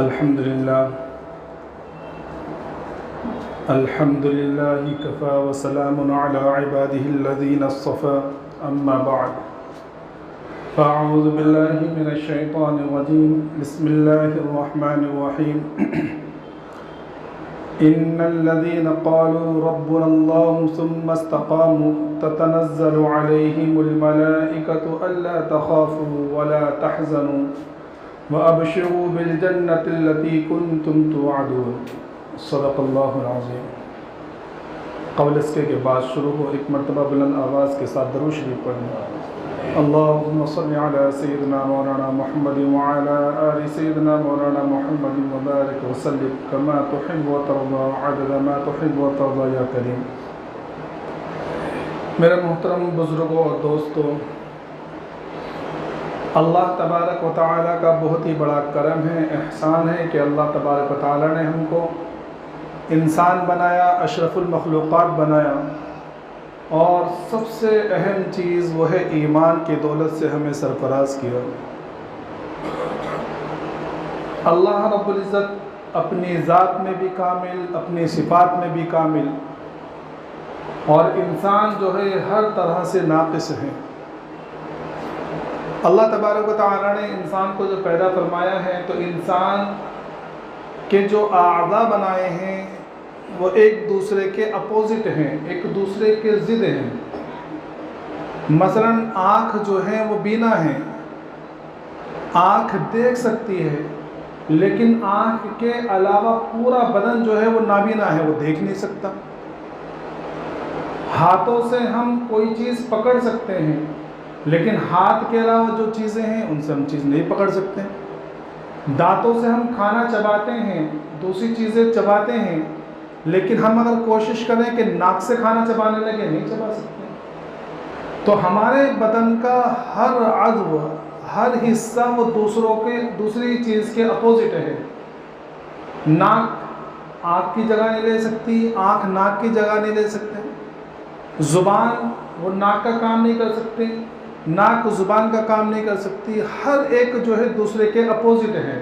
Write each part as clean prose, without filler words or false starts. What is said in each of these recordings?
الحمد لله كفى وسلام على عباده الذين اصطفى أما بعد فأعوذ بالله من الشيطان الرجيم بسم الله الرحمن الرحيم إن الذين قالوا ربنا الله ثم استقاموا تتنزل عليهم الملائكة ألا تخافوا ولا تحزنوا وأبشروا بالجنة التي كنتم توعدون صدق اللہ العظیم۔ قبل اس کے بعد شروع ہو ایک مرتبہ بلند آواز کے ساتھ درود شریف پڑھنا۔ اللہم صل علی سیدنا مولانا محمد وعلی آل سیدنا مولانا محمد وبارک وسلم کما تحب وترضى عدد ما تحب وترضى یا کریم۔ میرے محترم بزرگوں اور دوستوں، اللہ تبارک و تعالیٰ کا بہت ہی بڑا کرم ہے، احسان ہے کہ اللہ تبارک و تعالیٰ نے ہم کو انسان بنایا، اشرف المخلوقات بنایا، اور سب سے اہم چیز وہ ہے ایمان کی دولت سے ہمیں سرفراز کیا۔ اللہ رب العزت اپنی ذات میں بھی کامل، اپنی صفات میں بھی کامل، اور انسان جو ہے ہر طرح سے ناقص ہے۔ اللہ تبارک و تعالیٰ نے انسان کو جو پیدا فرمایا ہے تو انسان کے جو اعضاء بنائے ہیں وہ ایک دوسرے کے اپوزٹ ہیں، ایک دوسرے کے ضد ہیں۔ مثلا آنکھ جو ہے وہ بینا ہے، آنکھ دیکھ سکتی ہے، لیکن آنکھ کے علاوہ پورا بدن جو ہے وہ نابینا ہے، وہ دیکھ نہیں سکتا۔ ہاتھوں سے ہم کوئی چیز پکڑ سکتے ہیں، لیکن ہاتھ کے علاوہ جو چیزیں ہیں ان سے ہم چیز نہیں پکڑ سکتے۔ دانتوں سے ہم کھانا چباتے ہیں، دوسری چیزیں چباتے ہیں، لیکن ہم اگر کوشش کریں کہ ناک سے کھانا چبانے لگے نہیں چبا سکتے۔ تو ہمارے بدن کا ہر عضو، ہر حصہ وہ دوسری چیز کے اپوزٹ ہے۔ ناک آنکھ کی جگہ نہیں لے سکتی، آنکھ ناک کی جگہ نہیں لے سکتے۔ زبان وہ ناک کا کام نہیں کر سکتی، ناک زبان کا کام نہیں کر سکتی۔ ہر ایک جو ہے دوسرے کے اپوزٹ ہے،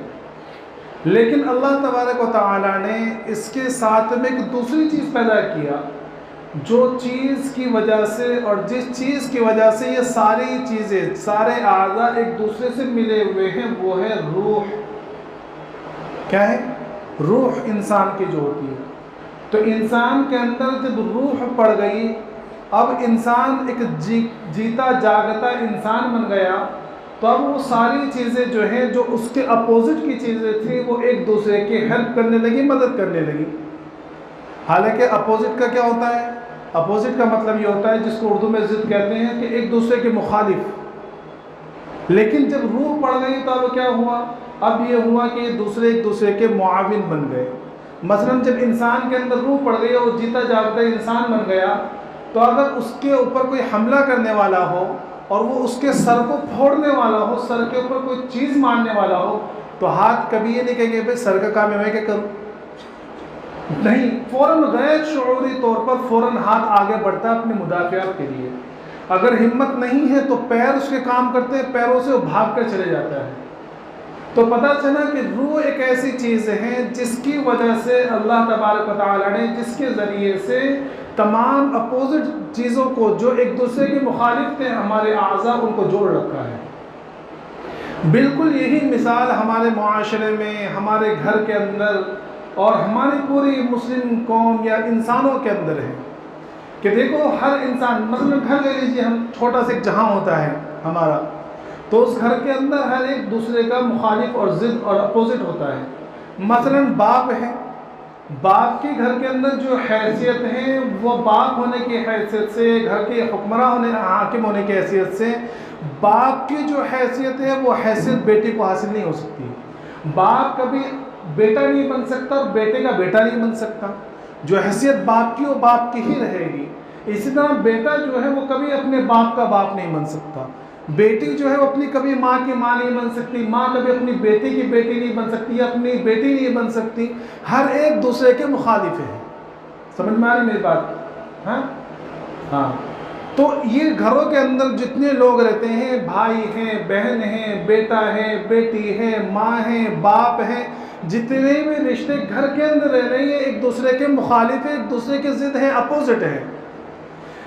لیکن اللہ تبارک و تعالیٰ نے اس کے ساتھ میں ایک دوسری چیز پیدا کیا، جو چیز کی وجہ سے اور جس چیز کی وجہ سے یہ ساری چیزیں، سارے اعضاء ایک دوسرے سے ملے ہوئے ہیں، وہ ہے روح۔ کیا ہے؟ روح انسان کی جو ہوتی ہے۔ تو انسان کے اندر جب روح پڑ گئی، اب انسان ایک جیتا جاگتا انسان بن گیا، تو اب وہ ساری چیزیں جو ہیں جو اس کے اپوزٹ کی چیزیں تھیں وہ ایک دوسرے کی ہیلپ کرنے لگی، مدد کرنے لگی۔ حالانکہ اپوزٹ کا کیا ہوتا ہے؟ اپوزٹ کا مطلب یہ ہوتا ہے جس کو اردو میں ضد کہتے ہیں کہ ایک دوسرے کے مخالف۔ لیکن جب روح پڑ گئی تو اب کیا ہوا؟ اب یہ ہوا کہ ایک دوسرے کے معاون بن گئے۔ مثلا جب انسان کے اندر روح پڑ گئی اور وہ جیتا جاگتا انسان بن گیا، تو اگر اس کے اوپر کوئی حملہ کرنے والا ہو اور وہ اس کے سر کو پھوڑنے والا ہو، سر کے اوپر کوئی چیز مارنے والا ہو، تو ہاتھ کبھی یہ نہیں کہیں گے بھائی سر کا کام ہے میں کیا کروں؟ نہیں، فوراً غیر شعوری طور پر فوراً ہاتھ آگے بڑھتا ہے اپنی مدافعت کے لیے۔ اگر ہمت نہیں ہے تو پیر اس کے کام کرتے ہیں، پیروں سے وہ بھاگ کر چلے جاتا ہے۔ تو پتہ چلا کہ روح ایک ایسی چیز ہے جس کی وجہ سے اللہ تبارک و تعالیٰ نے، جس کے ذریعے سے تمام اپوزٹ چیزوں کو جو ایک دوسرے کے مخالف تھے، ہمارے اعضاء ان کو جوڑ رکھا ہے۔ بالکل یہی مثال ہمارے معاشرے میں، ہمارے گھر کے اندر اور ہماری پوری مسلم قوم یا انسانوں کے اندر ہے کہ دیکھو ہر انسان، مثلا گھر لے لیجیے، ہم چھوٹا سا ایک جہاں ہوتا ہے ہمارا، تو اس گھر کے اندر ہر ایک دوسرے کا مخالف اور ضد اور اپوزٹ ہوتا ہے۔ مثلا باپ ہے، باپ کے گھر کے اندر جو حیثیت ہے وہ باپ ہونے کی حیثیت سے، گھر کے حکمراں ہونے، حاکم ہونے کی حیثیت سے، باپ کی جو حیثیت ہے وہ حیثیت بیٹے کو حاصل نہیں ہو سکتی۔ باپ کبھی بیٹا نہیں بن سکتا اور بیٹے کا بیٹا نہیں بن سکتا۔ جو حیثیت باپ کی وہ باپ کی ہی رہے گی۔ اسی طرح بیٹا جو ہے وہ کبھی اپنے باپ کا باپ نہیں بن سکتا، بیٹی جو ہے وہ اپنی کبھی ماں کی ماں نہیں بن سکتی، ماں کبھی اپنی بیٹی کی بیٹی نہیں بن سکتی یا اپنی بیٹی نہیں بن سکتی۔ ہر ایک دوسرے کے مخالف ہیں۔ سمجھ میں آ رہی میری بات؟ ہاں۔ تو یہ گھروں کے اندر جتنے لوگ رہتے ہیں، بھائی ہیں، بہن ہیں، بیٹا ہے، بیٹی ہے، ماں ہے، باپ ہے، جتنے بھی رشتے گھر کے اندر رہ رہے ہیں ایک دوسرے کے مخالف ہیں، ایک دوسرے کے ضد ہیں، اپوزٹ ہیں،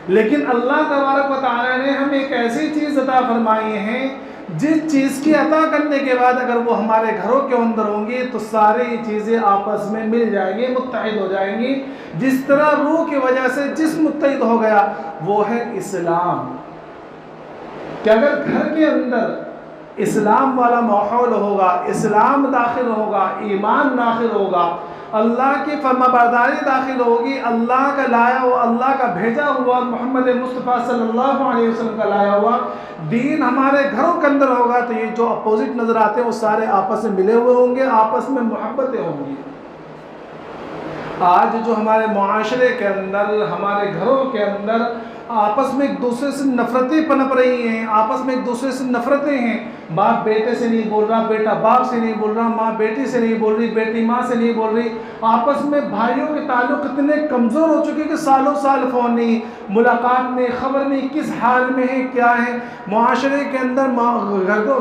لیکن اللہ تبارک و تعالیٰ نے ہمیں ایک ایسی چیز عطا فرمائی ہے جس چیز کی عطا کرنے کے بعد اگر وہ ہمارے گھروں کے اندر ہوں گی تو ساری چیزیں آپس میں مل جائیں گی، متحد ہو جائیں گی۔ جس طرح روح کی وجہ سے جسم متحد ہو گیا، وہ ہے اسلام، کہ اگر گھر کے اندر اسلام والا ماحول ہوگا، اسلام داخل ہوگا، ایمان داخل ہوگا، اللہ کی فرما برداری داخل ہوگی، اللہ کا لایا ہوا، اللہ کا بھیجا ہوا محمد مصطفیٰ صلی اللہ علیہ وسلم کا لایا ہوا دین ہمارے گھروں کے اندر ہوگا، تو یہ جو اپوزٹ نظر آتے ہیں وہ سارے آپس میں ملے ہوئے ہوں گے، آپس میں محبتیں ہوں گی۔ آج جو ہمارے معاشرے کے اندر، ہمارے گھروں کے اندر آپس میں ایک دوسرے سے نفرتیں پنپ رہی ہیں، آپس میں ایک دوسرے سے نفرتیں ہیں، باپ بیٹے سے نہیں بول رہا، بیٹا باپ سے نہیں بول رہا، ماں بیٹی سے نہیں بول رہی، بیٹی ماں سے نہیں بول رہی، آپس میں بھائیوں کے تعلق اتنے کمزور ہو چکے کہ سالوں سال فون نہیں، ملاقات نہیں، خبر نہیں، کس حال میں ہے، کیا ہے۔ معاشرے کے اندر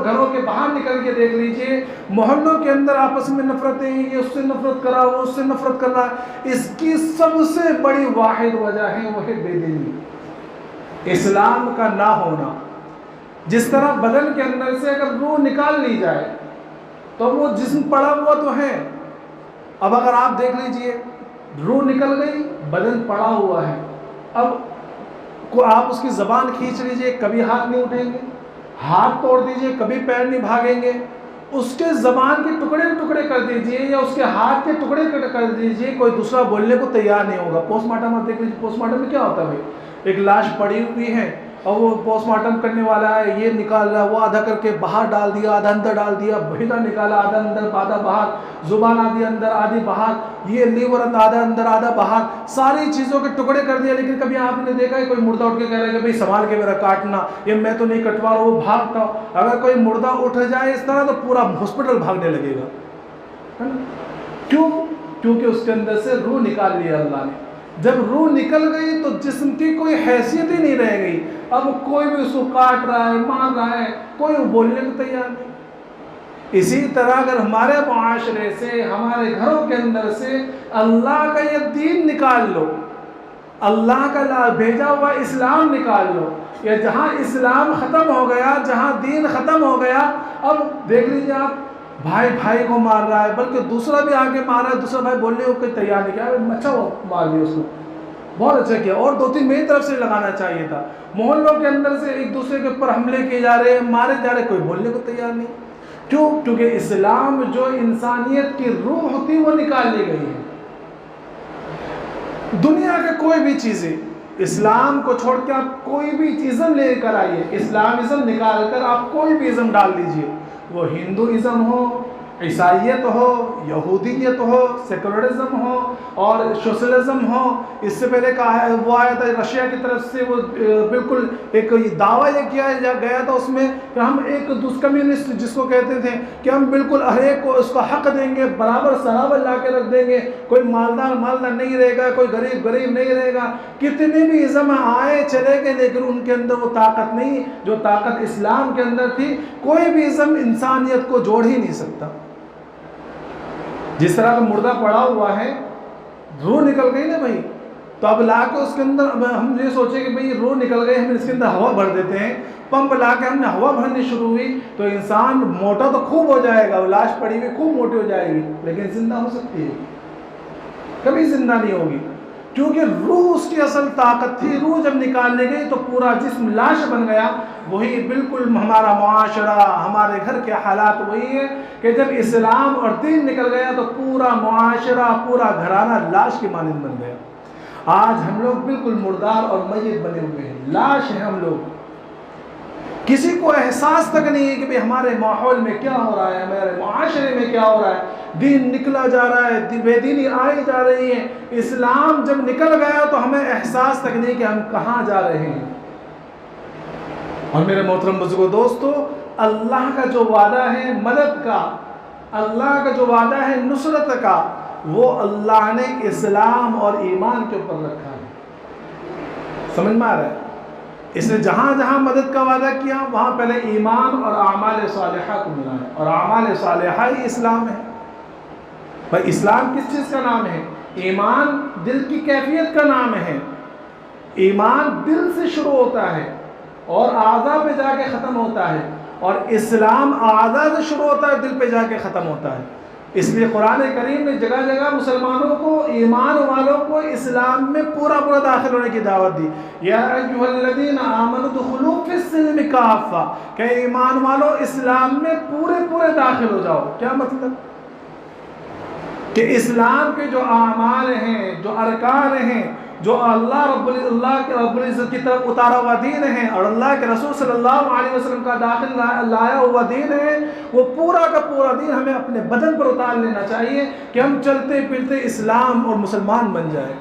گھروں کے باہر نکل کے دیکھ لیجئے، محلوں کے اندر آپس میں نفرتیں ہیں، یہ اس سے نفرت کر رہا، وہ اس سے نفرت کر رہا۔ اس کی سب سے بڑی واحد وجہ ہے وہ ہے بے دینی، اسلام کا نہ ہونا۔ جس طرح بدن کے اندر سے اگر روح نکال لی جائے تو وہ جسم پڑا ہوا تو ہے، اب اگر آپ دیکھ لیجئے روح نکل گئی، بدن پڑا ہوا ہے، اب آپ اس کی زبان کھینچ لیجئے، کبھی ہاتھ نہیں اٹھیں گے، ہاتھ توڑ دیجئے، کبھی پیر نہیں بھاگیں گے، اس کے زبان کے ٹکڑے ٹکڑے کر دیجئے یا اس کے ہاتھ کے ٹکڑے کر دیجئے، کوئی دوسرا بولنے کو تیار نہیں ہوگا۔ پوسٹ مارٹم آپ دیکھ لیجئے، پوسٹ مارٹم میں کیا ہوتا ہے؟ ایک لاش پڑی ہوئی ہے اور وہ پوسٹ مارٹم کرنے والا ہے، یہ نکال رہا ہے، وہ آدھا کر کے باہر ڈال دیا، آدھا اندر ڈال دیا، بہیلا نکالا، آدھا اندر آدھا باہر، زبان آدھی اندر آدھی باہر، یہ لیور آدھا اندر آدھا باہر، ساری چیزوں کے ٹکڑے کر دیا۔ لیکن کبھی آپ نے دیکھا ہے کوئی مردہ اٹھ کے کہہ رہا ہے کہ بھئی سنبھال کے میرا کاٹنا، یہ میں تو نہیں کٹوا رہا، وہ بھاگتا۔ اگر کوئی مردہ اٹھ جائے اس طرح تو پورا ہاسپٹل بھاگنے لگے گا، کیوں؟ کیونکہ اس کے اندر سے روح نکال لیا اللہ نے۔ جب روح نکل گئی تو جسم کی کوئی حیثیت ہی نہیں رہ گئی، اب کوئی بھی اس کو کاٹ رہا ہے، مار رہا ہے، کوئی بولنے کو تیار نہیں۔ اسی طرح اگر ہمارے معاشرے سے، ہمارے گھروں کے اندر سے اللہ کا یہ دین نکال لو، اللہ کا بھیجا ہوا اسلام نکال لو، یا جہاں اسلام ختم ہو گیا، جہاں دین ختم ہو گیا، اب دیکھ لیجیے آپ بھائی بھائی کو مار رہا ہے، بلکہ دوسرا بھی آگے مار رہا ہے، دوسرا بھائی بولنے کو کوئی تیار نہیں کیا، اچھا وہ مار لیا اس کو، بہت اچھا کیا، اور دو تین میری طرف سے لگانا چاہیے تھا۔ محلوں کے اندر سے ایک دوسرے کے اوپر حملے کیے جا رہے ہیں، مارے جا رہے ہیں، کوئی بولنے کو تیار نہیں۔ کیوں؟ کیونکہ اسلام جو انسانیت کی روح ہوتی وہ نکال لی گئی ہے۔ دنیا کے کوئی بھی چیزیں، اسلام کو چھوڑ کے آپ کوئی بھی ازم لے کر آئیے، اسلامزم نکال کر آپ کوئی بھی ازم ڈال دیجئے، وہ ہندوازم ہو، عیسائیت ہو، یہودیت ہو، سیکولرزم ہو اور سوشلزم ہو۔ اس سے پہلے کہا ہے وہ آیا تھا رشیا کی طرف سے، وہ بالکل ایک دعویٰ یہ کیا گیا تھا اس میں کہ ہم ایک کمیونسٹ جس کو کہتے تھے کہ ہم بالکل ہر ایک کو اس کا حق دیں گے، برابر سرابر لا کے رکھ دیں گے، کوئی مالدار مالدار نہیں رہے گا، کوئی غریب غریب نہیں رہے گا۔ کتنے بھی ازم آئے چلے گئے، لیکن ان کے اندر وہ طاقت نہیں جو طاقت اسلام کے اندر تھی۔ کوئی بھی ازم انسانیت کو جوڑ ہی نہیں سکتا۔ جس طرح کا مردہ پڑا ہوا ہے، روح نکل گئی نا بھائی، تو اب لا کے اس کے اندر ہم یہ سوچیں کہ بھئی روح نکل گئی، ہم اس کے اندر ہوا بھر دیتے ہیں، پمپ لا کے ہم نے ہوا بھرنی شروع ہوئی تو انسان موٹا تو خوب ہو جائے گا، لاش پڑی ہوئی خوب موٹی ہو جائے گی، لیکن زندہ ہو سکتی ہے؟ کبھی زندہ نہیں ہوگی، کیونکہ روح اس کی اصل طاقت تھی۔ روح جب نکال لی گئی تو پورا جسم لاش بن گیا۔ وہی بالکل ہمارا معاشرہ، ہمارے گھر کے حالات وہی ہے کہ جب اسلام اور دین نکل گیا تو پورا معاشرہ، پورا گھرانہ لاش کی مانند بن گیا۔ آج ہم لوگ بالکل مردار اور میت بنے ہوئے ہیں، لاش ہیں ہم لوگ۔ کسی کو احساس تک نہیں ہے کہ بھئی ہمارے ماحول میں کیا ہو رہا ہے، ہمارے معاشرے میں کیا ہو رہا ہے۔ دین نکلا جا رہا ہے، بے دینی آئی جا رہی ہے۔ اسلام جب نکل گیا تو ہمیں احساس تک نہیں کہ ہم کہاں جا رہے ہیں۔ اور میرے محترم بزرگوں دوستو، اللہ کا جو وعدہ ہے مدد کا، اللہ کا جو وعدہ ہے نصرت کا، وہ اللہ نے اسلام اور ایمان کے اوپر رکھا ہے۔ سمجھ میں آ رہا ہے؟ اس نے جہاں جہاں مدد کا وعدہ کیا وہاں پہلے ایمان اور اعمال صالحہ کو ملا ہے، اور اعمال صالحہ ہی اسلام ہے۔ بھائی اسلام کس چیز کا نام ہے؟ ایمان دل کی کیفیت کا نام ہے. ایمان دل سے شروع ہوتا ہے اور اعضاء پہ جا کے ختم ہوتا ہے، اور اسلام اعضاء سے شروع ہوتا ہے، دل پہ جا کے ختم ہوتا ہے. اس لیے قرآن کریم نے جگہ جگہ مسلمانوں کو، ایمان والوں کو اسلام میں پورا داخل ہونے کی دعوت دی. یا ایھا الذین آمنوا ادخلوا فی السلم کافہ، کہ ایمان والو اسلام میں پورے داخل ہو جاؤ. کیا مطلب؟ کہ اسلام کے جو اعمال ہیں، جو ارکان ہیں، جو اللہ کے رب العزت کی طرف اتارا ہوا دین ہے اور اللہ کے رسول صلی اللہ علیہ وسلم کا داخل لایا ہوا دین ہے، وہ پورا کا پورا دین ہمیں اپنے بدن پر اتار لینا چاہیے کہ ہم چلتے پھرتے اسلام اور مسلمان بن جائیں.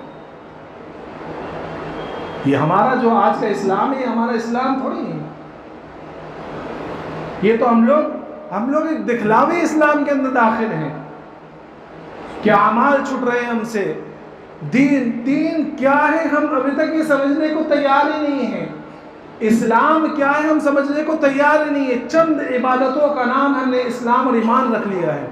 یہ ہمارا جو آج کا اسلام ہے، ہمارا اسلام تھوڑی ہے. یہ تو ہم لوگ ایک دکھلاوی اسلام کے اندر داخل ہیں کہ اعمال چھٹ رہے ہیں ہم سے. دین کیا ہے ہم ابھی تک یہ سمجھنے کو تیار ہی نہیں ہیں. اسلام کیا ہے ہم سمجھنے کو تیار ہی نہیں ہے. چند عبادتوں کا نام ہم نے اسلام اور ایمان رکھ لیا ہے،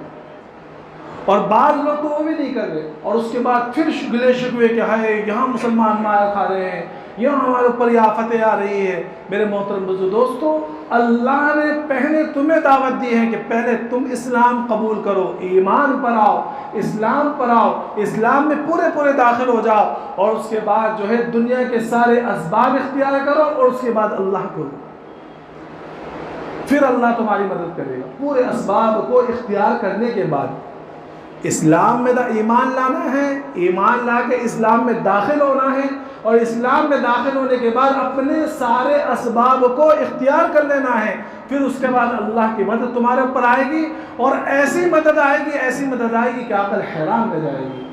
اور بعض لوگ تو وہ بھی نہیں کر رہے، اور اس کے بعد پھر گلے شکوے کہ ہائے یہاں مسلمان مار کھا رہے ہیں، یہاں ہمارے اوپر یہ آفتیں آ رہی ہے. میرے محترم بزرگ دوستو، اللہ نے پہلے تمہیں دعوت دی ہے کہ پہلے تم اسلام قبول کرو، ایمان پر آؤ، اسلام پر آؤ، اسلام میں پورے داخل ہو جاؤ، اور اس کے بعد جو ہے دنیا کے سارے اسباب اختیار کرو، اور اس کے بعد اللہ کو، پھر اللہ تمہاری مدد کرے گا. پورے اسباب کو اختیار کرنے کے بعد اسلام میں ایمان لانا ہے، ایمان لا کے اسلام میں داخل ہونا ہے، اور اسلام میں داخل ہونے کے بعد اپنے سارے اسباب کو اختیار کر لینا ہے. پھر اس کے بعد اللہ کی مدد تمہارے اوپر آئے گی، اور ایسی مدد آئے گی کہ عقل حیران رہ جائے گی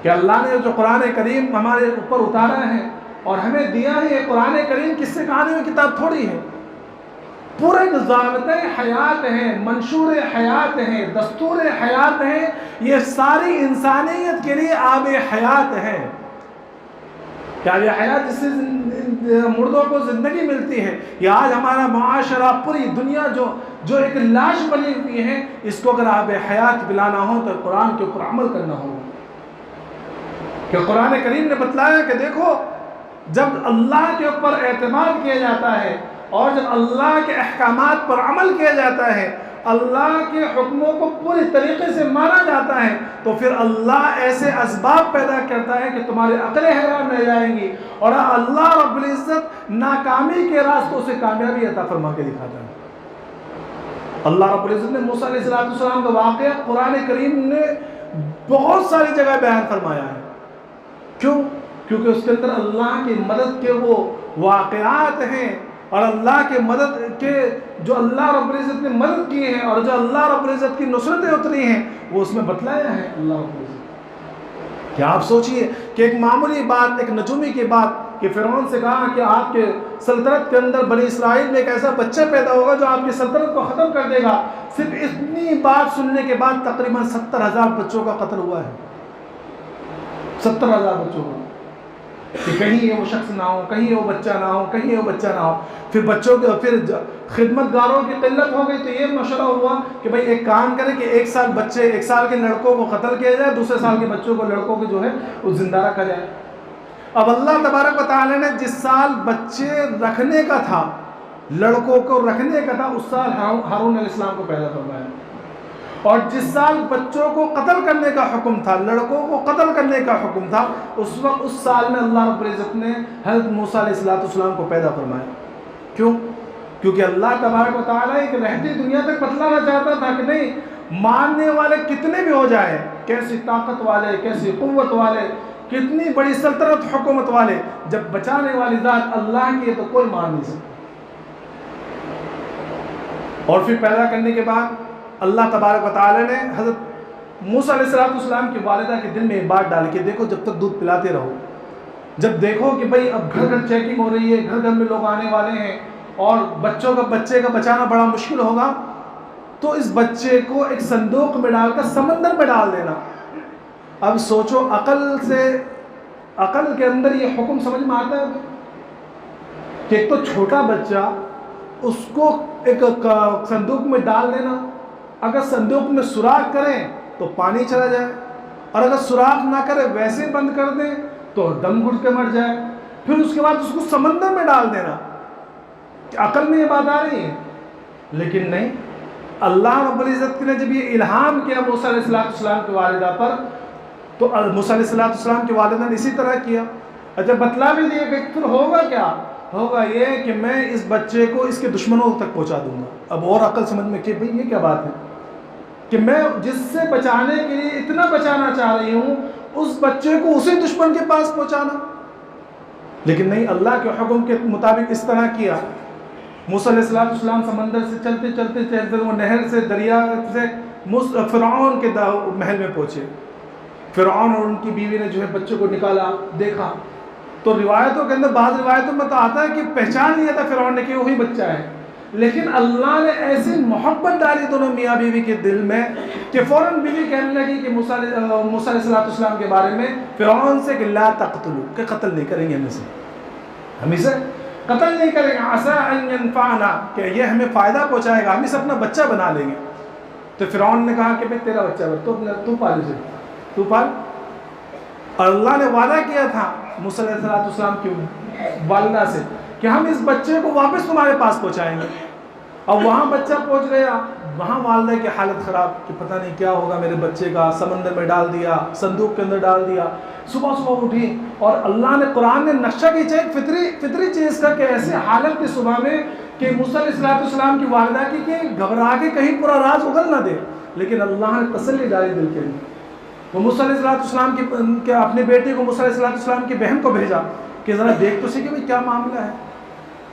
کہ اللہ نے جو قرآن کریم ہمارے اوپر اتارا ہے اور ہمیں دیا ہے. یہ قرآن کریم کس سے کہانی میں کتاب تھوڑی ہے، پورے ضابطۂ حیات ہیں، منشور حیات ہیں، دستور حیات ہیں. یہ ساری انسانیت کے لیے آب حیات ہیں. کیا یہ حیات جس سے مردوں کو زندگی ملتی ہے؟ یہ آج ہمارا معاشرہ، پوری دنیا جو ایک لاش بنی ہوئی ہے، اس کو اگر آب حیات پلانا ہو تو قرآن کے اوپر عمل کرنا ہوگا. کہ قرآن کریم نے بتلایا کہ دیکھو، جب اللہ کے اوپر اعتماد کیا جاتا ہے اور جب اللہ کے احکامات پر عمل کیا جاتا ہے، اللہ کے حکموں کو پوری طریقے سے مانا جاتا ہے، تو پھر اللہ ایسے اسباب پیدا کرتا ہے کہ تمہاری عقلیں حیران رہ جائیں گی، اور اللہ رب العزت ناکامی کے راستوں سے کامیابی عطا فرما کے دکھاتا ہے. اللہ رب العزت نے موسیٰ علیہ السلام کا واقعہ قرآن کریم نے بہت ساری جگہ بیان فرمایا ہے. کیوں؟ کیونکہ اس کے اندر اللہ کی مدد کے وہ واقعات ہیں، اور اللہ کے مدد کے جو اللہ رب العزت نے مدد کی ہے، اور جو اللہ رب العزت کی نصرتیں اتری ہیں، وہ اس میں بتلایا ہے اللہ رب العزت. کیا آپ سوچئے کہ ایک معمولی بات، ایک نجومی کی بات، کہ فرعون سے کہا کہ آپ کے سلطنت کے اندر بنی اسرائیل میں ایک ایسا بچہ پیدا ہوگا جو آپ کی سلطنت کو ختم کر دے گا. صرف اتنی بات سننے کے بعد تقریباً 70,000 بچوں کا قتل ہوا ہے. 70,000 بچوں کا، کہ کہیں یہ وہ شخص نہ ہو، کہیں یہ وہ بچہ نہ ہو، کہیں یہ وہ بچہ نہ ہو. پھر بچوں کے پھر خدمت گاروں کی قلت ہو گئی، تو یہ مشورہ ہوا کہ بھئی ایک کام کریں کہ 1 سال کے لڑکوں کو قتل کیا جائے، دوسرے سال کے بچوں کو، لڑکوں کو جو ہے وہ زندہ رکھا جائے. اب اللہ تبارک و تعالی نے جس سال بچے رکھنے کا تھا، لڑکوں کو رکھنے کا تھا، اس سال ہارون علیہ السلام کو پیدا فرمایا. اور جس سال بچوں کو قتل کرنے کا حکم تھا، لڑکوں کو قتل کرنے کا حکم تھا، اس وقت اس سال میں اللہ رب العزت نے حضرت موسیٰ علیہ السلام کو پیدا فرمایا. کیوں؟ کیونکہ اللہ تبارک و تعالیٰ ایک رہتی دنیا تک بتلانا چاہتا تھا کہ نہیں، ماننے والے کتنے بھی ہو جائیں، کیسی طاقت والے، کیسی قوت والے، کتنی بڑی سلطنت حکومت والے، جب بچانے والی ذات اللہ کی ہے تو کوئی مان نہیں سکتا. اور پھر پیدا کرنے کے بعد اللہ تبارک و تعالی نے حضرت موسیٰ علیہ السلام کی والدہ کے دل میں ایک بات ڈال کے، دیکھو جب تک دودھ پلاتے رہو، جب دیکھو کہ بھئی اب گھر گھر چیکنگ ہو رہی ہے، گھر گھر میں لوگ آنے والے ہیں اور بچے کا بچانا بڑا مشکل ہوگا، تو اس بچے کو ایک صندوق میں ڈال کر سمندر میں ڈال دینا. اب سوچو، عقل کے اندر یہ حکم سمجھ میں آتا ہے کہ ایک تو چھوٹا بچہ، اس کو ایک صندوق میں ڈال دینا. اگر صندوق میں سوراخ کریں تو پانی چلا جائے، اور اگر سوراخ نہ کرے ویسے بند کر دیں تو دم گھٹ کے مر جائے، پھر اس کے بعد اس کو سمندر میں ڈال دینا، عقل میں یہ بات آ رہی ہے؟ لیکن نہیں، اللہ رب العزت نے جب یہ الہام کیا موسیٰ علیہ السلام کی والدہ پر، تو موسیٰ علیہ السلام کی والدہ نے اسی طرح کیا، اور جب بتلا بھی دیا کہ پھر ہوگا کیا، ہوگا یہ کہ میں اس بچے کو اس کے دشمنوں تک پہنچا دوں گا۔ اب اور عقل سمجھ میں کہ بھئی یہ کیا بات ہے کہ میں جس سے بچانے کے لیے اتنا بچانا چاہ رہی ہوں اس بچے کو اسی دشمن کے پاس پہنچانا؟ لیکن نہیں، اللہ کے حکم کے مطابق اس طرح کیا۔ موسیٰ علیہ السلام سمندر سے چلتے چلتے چلتے وہ نہر سے، دریا سے فرعون کے محل میں پہنچے۔ فرعون اور ان کی بیوی نے جو ہے بچے کو نکالا، دیکھا تو روایتوں کے اندر، بعض روایتوں میں تو آتا ہے کہ پہچان لیا تھا فرعون نے کہ وہی بچہ ہے، لیکن اللہ نے ایسی محبت ڈالی دونوں میاں بیوی کے دل میں کہ فوراً بیوی کہنے لگی کہ موسیٰ علیہ السلام کے بارے میں فرعون سے کہ لا تقتلوا، کہ قتل نہیں کریں گے ہم اسے قتل نہیں کریں گے، عسیٰ ان ینفعنا، کہ یہ ہمیں فائدہ پہنچائے گا، ہم اسے اپنا بچہ بنا لیں گے۔ تو فرعون نے کہا کہ بھئی تیرا بچہ تو پال اسے، تو پال۔ اور اللہ نے وعدہ کیا تھا موسیٰ علیہ السلام کی والدہ سے کہ ہم اس بچے کو واپس تمہارے پاس پہنچائیں گے۔ اور وہاں بچہ پہنچ گیا، وہاں والدہ کی حالت خراب کہ پتہ نہیں کیا ہوگا میرے بچے کا، سمندر میں ڈال دیا، صندوق کے اندر ڈال دیا۔ صبح اٹھی اور اللہ نے قرآن نے نقشہ کھینچا ایک فطری چیز کا کہ ایسے حالت کی صبح میں کہ موسیٰ علیہ السلام کی والدہ کی کہ گھبرا کے کہیں پورا راز اگل نہ دے، لیکن اللہ نے تسلی ڈالی دل کے اندر۔ وہ موسیٰ علیہ السلام کی اپنے بیٹے کو، موسیٰ علیہ السلام کی بہن کو بھیجا کہ ذرا دیکھ تو سیکھے بھئی کیا معاملہ ہے۔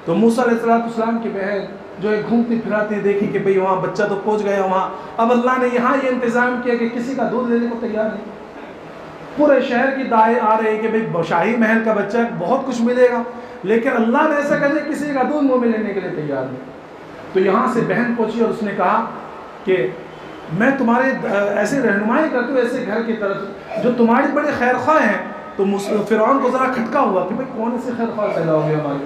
تو موسیٰ علیہ السلام کی بہن جو ہے گھومتی پھراتی دیکھی کہ بھئی وہاں بچہ تو پہنچ گیا وہاں۔ اب اللہ نے یہاں یہ انتظام کیا کہ کسی کا دودھ لینے کو تیار نہیں، پورے شہر کی دائیں آ رہے کہ بھئی شاہی محل کا بچہ بہت کچھ ملے گا، لیکن اللہ نے ایسا کہا کسی کا دودھ منہ میں لینے کے لیے تیار نہیں۔ تو یہاں سے بہن پہنچی اور اس نے کہا کہ میں تمہارے ایسے رہنمائی کرتی ہوں ایسے گھر کی طرف جو تمہاری بڑے خیر خواہ ہیں۔ تو فرعون کو ذرا کھٹکا ہوا کہ بھئی کون سے خیر خواہ پیدا ہو گئے ہمارے؟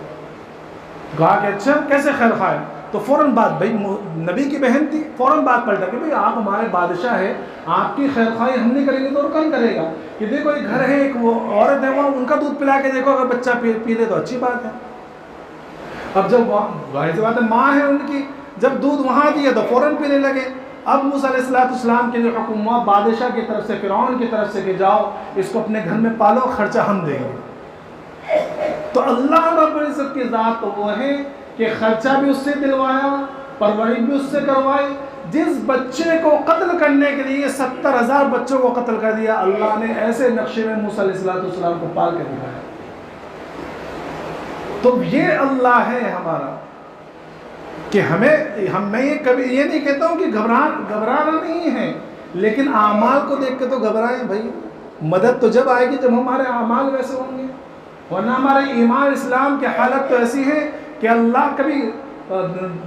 کہا کہ اچھا کیسے خیر خواہ ہے؟ تو فوراً بات، بھئی نبی کی بہن تھی، فوراً بات پلٹا کہ بھئی آپ ہمارے بادشاہ ہیں، آپ کی خیر خواہی ہم نہیں کریں گے تو اور کون کرے گا؟ کہ دیکھو ایک گھر ہے، ایک وہ عورت ہے وہاں، ان کا دودھ پلا کے دیکھو، اگر بچہ پی لے تو اچھی بات ہے۔ اب جب ظاہر سی بات ہے ماں ہے ان کی، جب دودھ وہاں دیا تو فوراً پینے لگے۔ اب موسیٰ علیہ السلام کے لیے حکم ہوا بادشاہ کی طرف سے، فرعون کی طرف سے کہ جاؤ اس کو اپنے گھر میں پالو، خرچہ ہم دیں گے۔ تو اللہ رب العزت کی ذات تو وہ ہے کہ خرچہ بھی اس سے دلوایا، پرورش بھی اس سے کروائی۔ جس بچے کو قتل کرنے کے لیے 70,000 بچوں کو قتل کر دیا، اللہ نے ایسے نقشے میں موسیٰ علیہ السلام کو پال کر دکھایا۔ تو یہ اللہ ہے ہمارا کہ میں یہ کبھی یہ نہیں کہتا ہوں کہ گھبرانا نہیں ہے، لیکن اعمال کو دیکھ کے تو گھبرائیں بھائی۔ مدد تو جب آئے گی جب ہمارے اعمال ویسے ہوں گے، ورنہ ہمارے ایمان اسلام کی حالت تو ایسی ہے کہ اللہ کبھی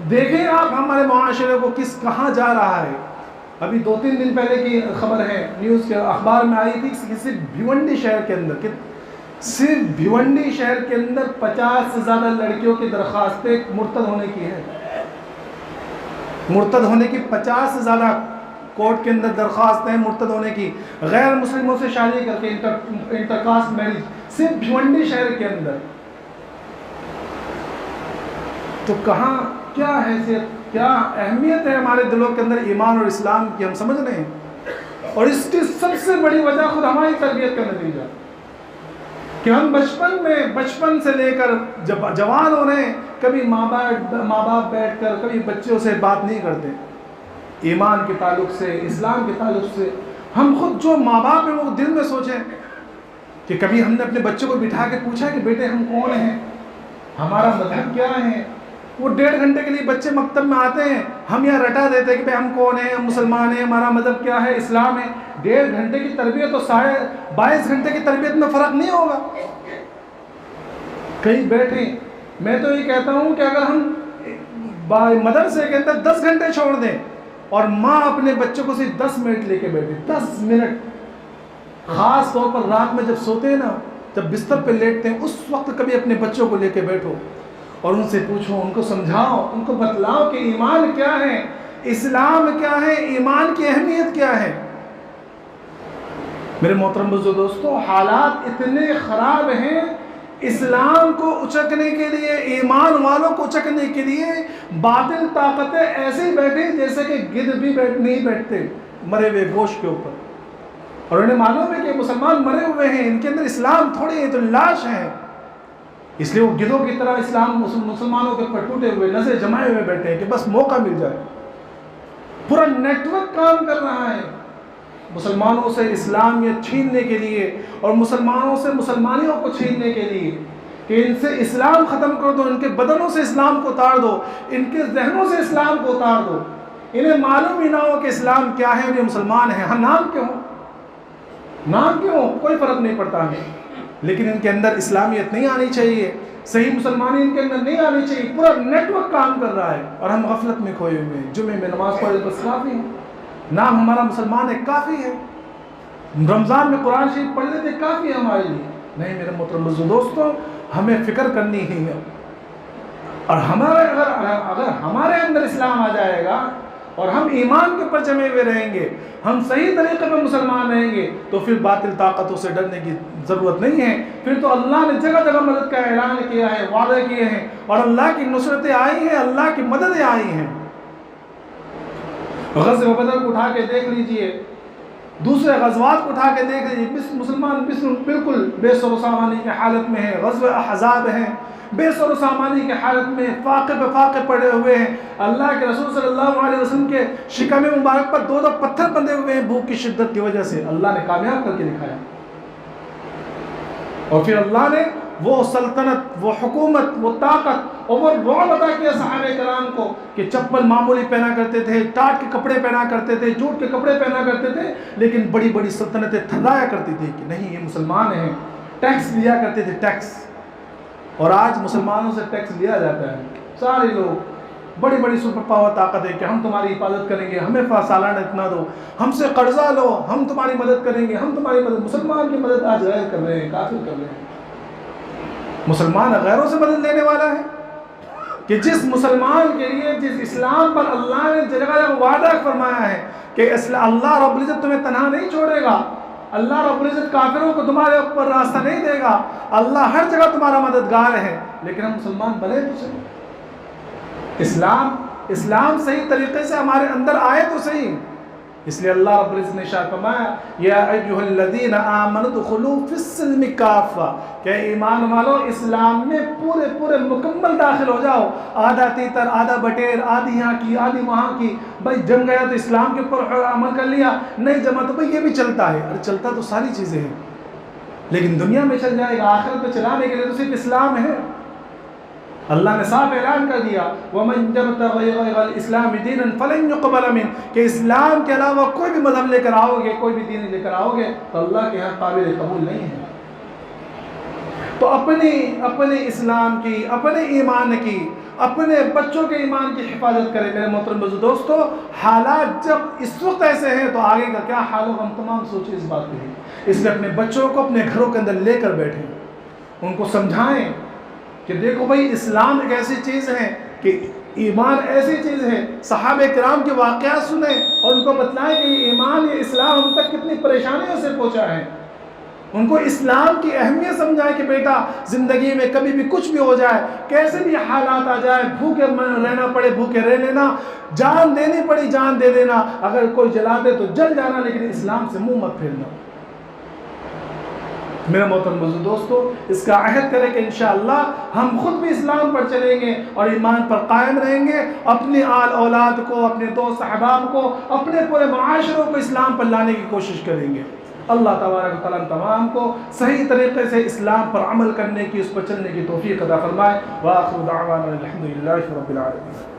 دیکھیں آپ ہمارے معاشرے کو کہاں جا رہا ہے۔ ابھی 2-3 دن پہلے کی خبر ہے، نیوز کے اخبار میں آئی تھی کہ صرف بھیونڈی شہر کے اندر 50 سے زیادہ لڑکیوں کی درخواستیں مرتد ہونے کی ہے۔ مرتد ہونے کی 50 سے زیادہ کورٹ کے اندر درخواستیں مرتد ہونے کی، غیر مسلموں سے شادی کر کے انٹرکاسٹ میرج، صرف بھیونڈی شہر کے اندر۔ تو کہاں کیا حیثیت، کیا اہمیت ہے ہمارے دلوں کے اندر ایمان اور اسلام کی، ہم سمجھ رہے ہیں۔ اور اس کی سب سے بڑی وجہ خود ہماری تربیت کا نتیجہ کہ ہم بچپن سے لے کر جب جوان ہو رہے ہیں، کبھی ماں باپ بیٹھ کر کبھی بچوں سے بات نہیں کرتے ایمان کے تعلق سے، اسلام کے تعلق سے۔ ہم خود جو ماں باپ ہیں وہ دل میں سوچیں کہ کبھی ہم نے اپنے بچوں کو بٹھا کے پوچھا کہ بیٹے ہم کون ہیں، ہمارا مذہب کیا ہے؟ وہ 1.5 گھنٹے کے لیے بچے مکتب میں آتے ہیں، ہم یہاں رٹا دیتے ہیں کہ بھئی ہم کون ہیں، ہم مسلمان ہیں، ہمارا مذہب کیا ہے، اسلام ہے۔ 1.5 گھنٹے کی تربیت تو 22 گھنٹے کی تربیت میں فرق نہیں ہوگا۔ کہیں بیٹھیں، میں تو یہ کہتا ہوں کہ اگر ہم مدرسے کے اندر 10 گھنٹے چھوڑ دیں اور ماں اپنے بچوں کو صرف 10 منٹ لے کے بیٹھے، 10 منٹ، خاص طور پر رات میں جب سوتے ہیں نا، جب بستر پہ لیٹتے ہیں، اس وقت کبھی اپنے بچوں کو لے کے بیٹھو اور ان سے پوچھو، ان کو سمجھاؤ، ان کو بتلاؤ کہ ایمان کیا ہے، اسلام کیا ہے، ایمان کی اہمیت کیا ہے۔ میرے محترم بزرگ دوستو، حالات اتنے خراب ہیں، اسلام کو اچکنے کے لیے، ایمان والوں کو اچکنے کے لیے باطل طاقتیں ایسے ہی بیٹھے جیسے کہ گدھ بھی نہیں بیٹھتے مرے ہوئے گوشت کے اوپر، اور انہیں معلوم ہے کہ مسلمان مرے ہوئے ہیں، ان کے اندر اسلام تھوڑی ہے تو لاش ہیں، اس لیے وہ گدھوں کی طرح اسلام مسلمانوں کے اوپر ٹوٹے ہوئے نظریں جمائے ہوئے بیٹھے ہیں کہ بس موقع مل جائے۔ پورا نیٹ ورک کام کر رہا ہے مسلمانوں سے اسلامیت چھیننے کے لیے، اور مسلمانوں سے مسلمانیوں کو چھیننے کے لیے، کہ ان سے اسلام ختم کر دو، ان کے بدنوں سے اسلام کو اتار دو، ان کے ذہنوں سے اسلام کو اتار دو۔ انہیں معلوم ہی نہ ہو کہ اسلام کیا ہے، یہ مسلمان ہیں، ہاں نام کیوں کوئی فرق نہیں پڑتا ہمیں، لیکن ان کے اندر اسلامیت نہیں آنی چاہیے، صحیح مسلمانی ان کے اندر نہیں آنی چاہیے۔ پورا نیٹ ورک کام کر رہا ہے اور ہم غفلت میں کھوئے ہوئے ہیں۔ جمعے میں نماز پڑھے بس کافی ہے، نام ہمارا مسلمان ہے کافی ہے، رمضان میں قرآن شریف پڑھ لیتے کافی ہے ہمارے لیے۔ نہیں میرے محترم دوستوں، ہمیں فکر کرنی ہی ہے، اور اگر ہمارے اندر اسلام آ جائے گا اور ہم ایمان کے اوپر جمے ہوئے رہیں گے، ہم صحیح طریقے پر مسلمان رہیں گے، تو پھر باطل طاقتوں سے ڈرنے کی ضرورت نہیں ہے۔ پھر تو اللہ نے جگہ جگہ مدد کا اعلان کیا ہے، وعدے کیے ہیں، اور اللہ کی نصرتیں آئی ہیں، اللہ کی مددیں آئی ہیں۔ غزوہ بدر کو اٹھا کے دیکھ لیجئے، دوسرے غزوات کو اٹھا کے دیکھ لیجئے، مسلمان بالکل بے سر و سامانی کی حالت میں ہیں۔ غزوہ احزاب ہیں، بے سر و سامانی کی حالت میں فاقے پہ فاقے پڑے ہوئے ہیں۔ اللہ کے رسول صلی اللہ علیہ وسلم کے شکم مبارک پر 2 پتھر بندھے ہوئے ہیں بھوک کی شدت کی وجہ سے، اللہ نے کامیاب کر کے دکھایا۔ اور پھر اللہ نے وہ سلطنت، وہ حکومت، وہ طاقت اور وہ رعب عطا کیا صحابہ کرام کو کہ چپل معمولی پہنا کرتے تھے، ٹاٹ کے کپڑے پہنا کرتے تھے، جوٹ کے کپڑے پہنا کرتے تھے، لیکن بڑی بڑی سلطنتیں تھرایا کرتی تھی کہ نہیں یہ مسلمان ہیں، ٹیکس لیا کرتے تھے ٹیکس۔ اور آج مسلمانوں سے ٹیکس لیا جاتا ہے، سارے لوگ بڑی بڑی سپر پاور طاقت ہے کہ ہم تمہاری حفاظت کریں گے، ہمیں سالانہ اتنا دو، ہم سے قرضہ لو، ہم تمہاری مدد کریں گے، ہم تمہاری مدد۔ مسلمان کی مدد آج غیر کر رہے ہیں، کافر کر رہے ہیں۔ مسلمان غیروں سے مدد لینے والا ہے کہ جس مسلمان کے لیے، جس اسلام پر اللہ نے جگہ جگہ وعدہ فرمایا ہے کہ اللہ رب العزت تمہیں تنہا نہیں چھوڑے گا، اللہ رب العزت کافروں کو تمہارے اوپر راستہ نہیں دے گا، اللہ ہر جگہ تمہارا مددگار ہے، لیکن ہم مسلمان بنے تو صحیح، اسلام صحیح طریقے سے ہمارے اندر آئے تو صحیح۔ اس لیے اللہ رب العزت نے ارشاد فرمایا یا ایھا الذین آمنوا ادخلوا فی السلم کافہ، کہ ایمان والو اسلام میں پورے مکمل داخل ہو جاؤ، آدھا تیتر آدھا بٹیر، آدھی یہاں کی آدھی وہاں کی، بھائی جم گیا تو اسلام کے اوپر عمل کر لیا، نہیں جمع تو بھائی یہ بھی چلتا ہے، ارے چلتا تو ساری چیزیں ہیں، لیکن دنیا میں چل جائے گا، آخرت میں چلانے کے لیے تو صرف اسلام ہے۔ اللہ نے صاف اعلان کر دیا وَمَنْ يَبْتَغِ غَيْرَ الْإِسْلَامِ دِينًا فَلَنْ يُقْبَلَ مِنْهُ، کہ اسلام کے علاوہ کوئی بھی مذہب لے کر آؤ گے، کوئی بھی دین لے کر آؤ گے تو اللہ کے ہاں قابل قبول نہیں ہے۔ تو اپنے اسلام کی، اپنے ایمان کی، اپنے بچوں کے ایمان کی حفاظت کریں میرے محترم دوستو۔ حالات جب اس وقت ایسے ہیں تو آگے کا کیا حال ہوگا ہم تمام سوچیں اس بات پہ، اس لیے اپنے بچوں کو اپنے گھروں کے اندر لے کر بیٹھیں، ان کو سمجھائیں کہ دیکھو بھائی اسلام ایک ایسی چیز ہے کہ ایمان ایسی چیز ہے، صحابہ کرام کے واقعات سنیں اور ان کو بتلائیں کہ یہ ایمان، یہ اسلام ہم تک کتنی پریشانیوں سے پہنچا ہے، ان کو اسلام کی اہمیت سمجھائیں کہ بیٹا زندگی میں کبھی بھی کچھ بھی ہو جائے، کیسے بھی حالات آ جائے، بھوکے رہنا پڑے بھوکے رہ لینا، جان دینی پڑی جان دے دینا، اگر کوئی جلا دے تو جل جانا، لیکن اسلام سے منہ مت پھیرنا۔ میرے محترم دوستو، اس کا عہد کریں کہ انشاءاللہ ہم خود بھی اسلام پر چلیں گے اور ایمان پر قائم رہیں گے، اپنی آل اولاد کو، اپنے دوست احباب کو، اپنے پورے معاشروں کو اسلام پر لانے کی کوشش کریں گے۔ اللہ تبارک و تعالیٰ تمام کو صحیح طریقے سے اسلام پر عمل کرنے کی، اس پر چلنے کی توفیق عطا فرمائے۔ وآخر دعوانا الحمدللہ رب العالمین۔